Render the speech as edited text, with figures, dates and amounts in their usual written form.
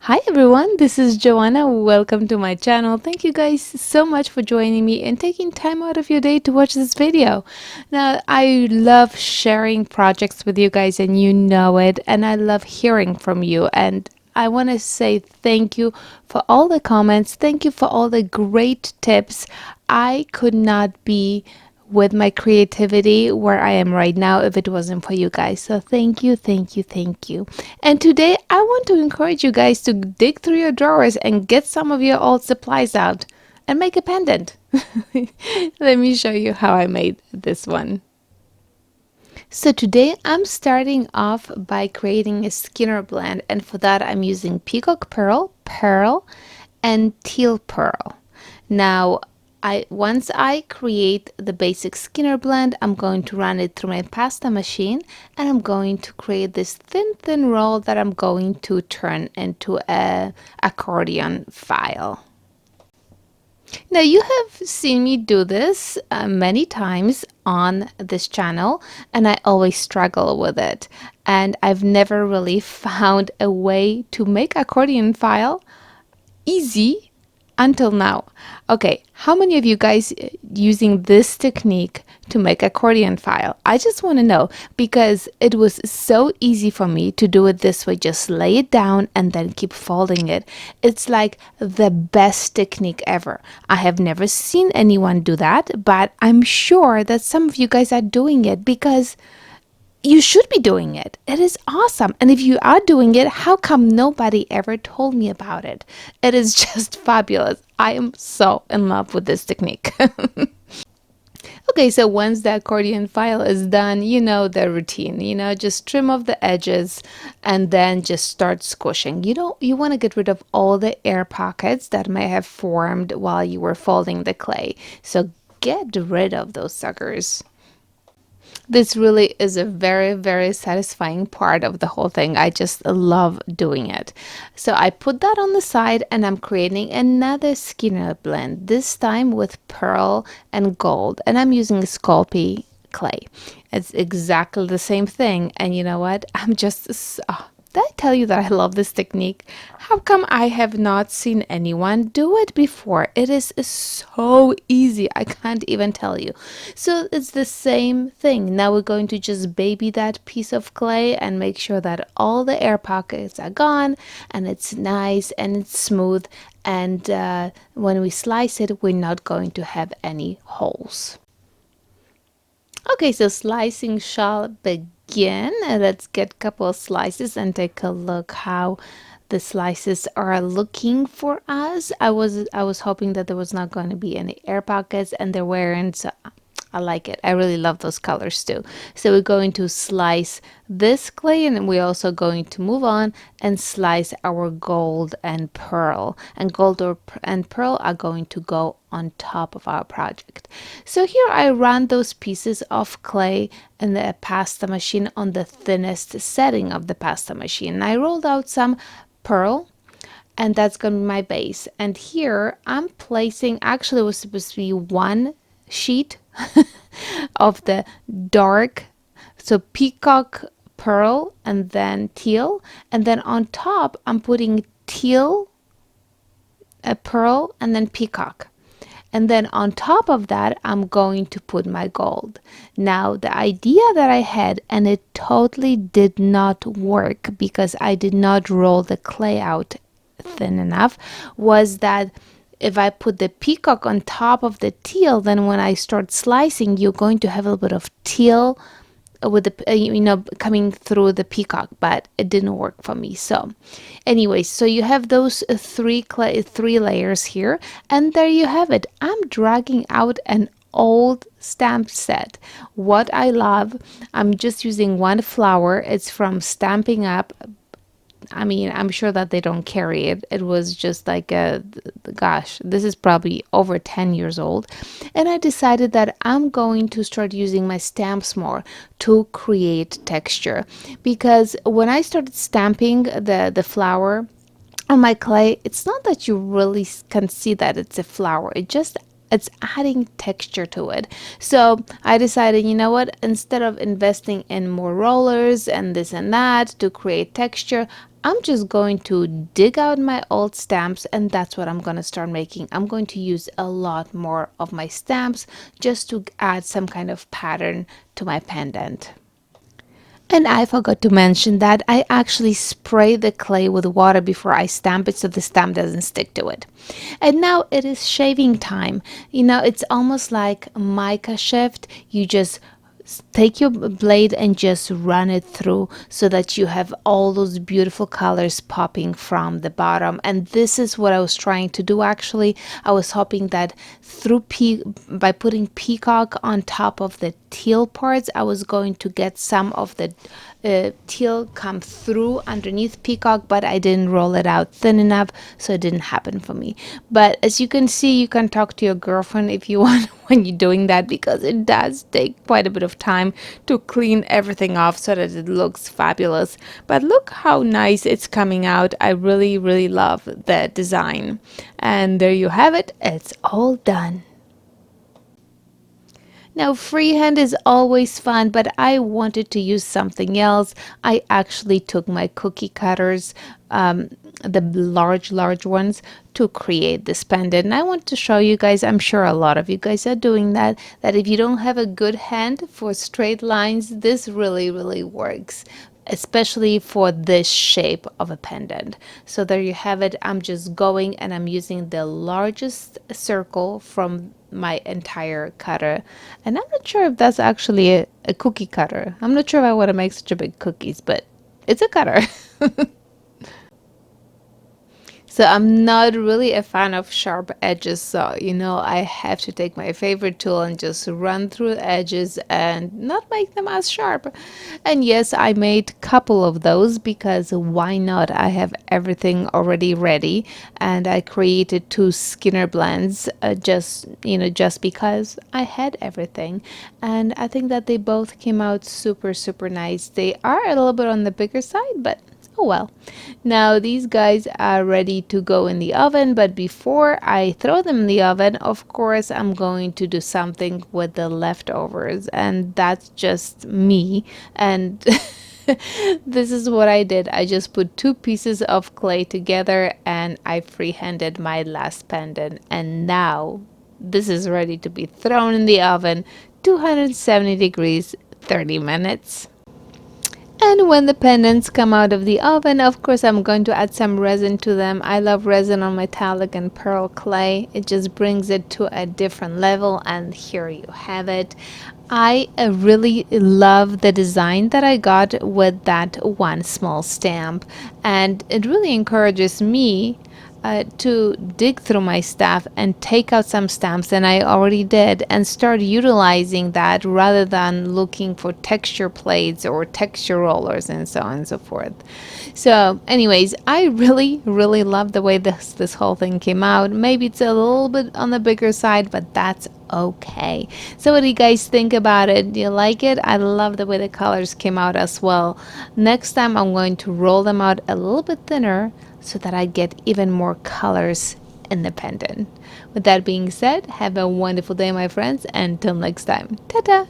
Hi everyone, this is Joanna. Welcome to my channel. Thank you guys so much for joining me and taking time out of your day to watch this video. Now, I love sharing projects with you guys and you know it, and I love hearing from you, and I want to say thank you for all the comments. Thank you for all the great tips. I could not be with my creativity where I am right now if it wasn't for you guys. So thank you, thank you, thank you. And today I want to encourage you guys to dig through your drawers and get some of your old supplies out and make a pendant. Let me show you how I made this one. So today I'm starting off by creating a Skinner blend, and for that I'm using Peacock Pearl, and Teal Pearl. Now, once I create the basic Skinner blend, I'm going to run it through my pasta machine, and I'm going to create this thin roll that I'm going to turn into a accordion file. Now, you have seen me do this many times on this channel, and I always struggle with it. And I've never really found a way to make accordion file easy until now. Okay, how many of you guys using this technique to make accordion file? I just want to know, because it was so easy for me to do it this way. Just lay it down and then keep folding it. It's like the best technique ever. I have never seen anyone do that, but I'm sure that some of you guys are doing it because you should be doing it. It is awesome. And if you are doing it, how come nobody ever told me about it? It is just fabulous. I am so in love with this technique. Okay, so once the accordion file is done, you know the routine, just trim off the edges and then just start squishing. You want to get rid of all the air pockets that may have formed while you were folding the clay. So get rid of those suckers. This really is a very satisfying part of the whole thing. I just love doing it. So I put that on the side and I'm creating another Skinner blend, this time with pearl and gold. And I'm using Sculpey clay. It's exactly the same thing. And you know what? Did I tell you that I love this technique? How come I have not seen anyone do it before? It is so easy. I can't even tell you. So it's the same thing. Now we're going to just baby that piece of clay and make sure that all the air pockets are gone and it's nice and it's smooth. And when we slice it, we're not going to have any holes. Okay, so slicing shall begin. Let's get a couple of slices and take a look how the slices are looking for us. I was hoping that there was not going to be any air pockets, and there weren't, so I like it. I really love those colors too. So we're going to slice this clay, and we're also going to move on and slice our gold and pearl. And gold and pearl are going to go on top of our project. So here I ran those pieces of clay in the pasta machine on the thinnest setting of the pasta machine. And I rolled out some pearl, and that's going to be my base. And here I'm placing, actually it was supposed to be one sheet of the dark, so peacock pearl and then teal, and then on top I'm putting teal, a pearl, and then peacock. And then on top of that, I'm going to put my gold. Now, the idea that I had, and it totally did not work because I did not roll the clay out thin enough, was that if I put the peacock on top of the teal, then when I start slicing, you're going to have a little bit of teal with the coming through the peacock, but it didn't work for me. So anyway, so you have those three layers here, and there you have it. I'm dragging out an old stamp set. What I love, I'm just using one flower. It's from Stampin' Up. I mean, I'm sure that they don't carry it. It was just like gosh, this is probably over 10 years old. And I decided that I'm going to start using my stamps more to create texture. Because when I started stamping the flower on my clay, it's not that you really can see that it's a flower. It's adding texture to it. So I decided, you know what, instead of investing in more rollers and this and that to create texture, I'm just going to dig out my old stamps, and that's what I'm going to start making. I'm going to use a lot more of my stamps just to add some kind of pattern to my pendant. And I forgot to mention that I actually spray the clay with water before I stamp it so the stamp doesn't stick to it. And now it is shaving time. You know, it's almost like mica shift. You just take your blade and just run it through so that you have all those beautiful colors popping from the bottom. And this is what I was trying to do. Actually, I was hoping that by putting peacock on top of the teal parts, I was going to get some of the teal come through underneath peacock, but I didn't roll it out thin enough, so it didn't happen for me. But as you can see, you can talk to your girlfriend if you want when you're doing that, because it does take quite a bit of time to clean everything off so that it looks fabulous. But look how nice it's coming out. I really, really love the design. And there you have it. It's all done. Now, freehand is always fun, but I wanted to use something else. I actually took my cookie cutters, the large ones, to create this pendant. And I want to show you guys, I'm sure a lot of you guys are doing that if you don't have a good hand for straight lines, this really, really works, especially for this shape of a pendant. So there you have it. I'm just going and I'm using the largest circle from my entire cutter, and I'm not sure if that's actually a cookie cutter. I'm not sure if I want to make such a big cookies, but it's a cutter. So I'm not really a fan of sharp edges, so you know, I have to take my favorite tool and just run through the edges and not make them as sharp. And yes, I made a couple of those because why not? I have everything already ready, and I created 2 Skinner blends just because I had everything. And I think that they both came out super, super nice. They are a little bit on the bigger side, but oh well. Now these guys are ready to go in the oven, but before I throw them in the oven, of course, I'm going to do something with the leftovers, and that's just me. And this is what I did. I just put 2 pieces of clay together and I freehanded my last pendant, and now this is ready to be thrown in the oven, 270 degrees, 30 minutes. And when the pendants come out of the oven, of course, I'm going to add some resin to them. I love resin on metallic and pearl clay. It just brings it to a different level, and here you have it. I really love the design that I got with that one small stamp, and it really encourages me to dig through my stuff and take out some stamps, and I already did, and start utilizing that rather than looking for texture plates or texture rollers and so on and so forth. So anyways, I really, really love the way this whole thing came out. Maybe it's a little bit on the bigger side, but that's okay. So what do you guys think about it? Do you like it? I love the way the colors came out as well. Next time I'm going to roll them out a little bit thinner so that I get even more colors in the pendant. With that being said, have a wonderful day, my friends, and until next time. Ta-ta!